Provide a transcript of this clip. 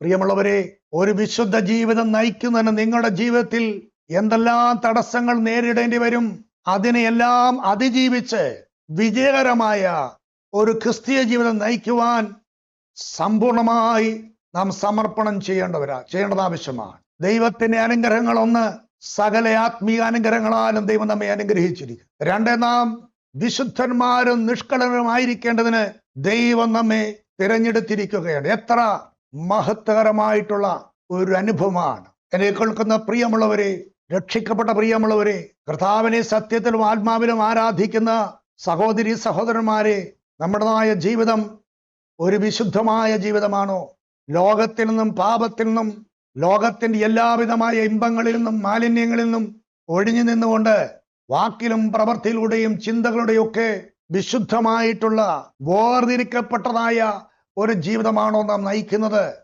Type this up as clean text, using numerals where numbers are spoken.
പ്രിയമുള്ളവരെ, ഒരു വിശുദ്ധ ജീവിതം നയിക്കുന്നതിന് നിങ്ങളുടെ ജീവിതത്തിൽ എന്തെല്ലാം തടസ്സങ്ങൾ നേരിടേണ്ടി വരും, അതിനെയെല്ലാം അതിജീവിച്ച് വിജയകരമായ ഒരു ക്രിസ്തീയ ജീവിതം നയിക്കുവാൻ സമ്പൂർണമായി നാം സമർപ്പണം ചെയ്യേണ്ടത് ആവശ്യമാണ്. ദൈവത്തിന്റെ അനുഗ്രഹങ്ങൾ ഒന്ന്, സകല ആത്മീയ അനുഗ്രഹങ്ങളാലും ദൈവം നമ്മെ അനുഗ്രഹിച്ചിരിക്കും. രണ്ട്, നാം വിശുദ്ധന്മാരും നിഷ്കളങ്കരുമായിരിക്കേണ്ടതിന് ദൈവം നമ്മെ തിരഞ്ഞെടുത്തിരിക്കുകയാണ്. എത്ര മഹത്വകരമായിട്ടുള്ള ഒരു അനുഭവമാണ്. എന്നെ കേൾക്കുന്ന പ്രിയമുള്ളവരെ, രക്ഷിക്കപ്പെട്ട പ്രിയമുള്ളവരെ, കർത്താവിനെ സത്യത്തിലും ആത്മാവിലും ആരാധിക്കുന്ന സഹോദരി സഹോദരന്മാരെ, നമ്മുടേതായ ജീവിതം ഒരു വിശുദ്ധമായ ജീവിതമാണോ? ലോകത്തിൽ നിന്നും പാപത്തിൽ നിന്നും ലോകത്തിന്റെ എല്ലാവിധമായ ഇമ്പങ്ങളിൽ നിന്നും മാലിന്യങ്ങളിൽ നിന്നും ഒഴിഞ്ഞു നിന്നുകൊണ്ട് വാക്കിലും പ്രവൃത്തിയിലൂടെയും ചിന്തകളുടെയും ഒക്കെ വിശുദ്ധമായിട്ടുള്ള വേർതിരിക്കപ്പെട്ടതായ ഒരു ജീവിതമാണോ നാം നയിക്കുന്നത്?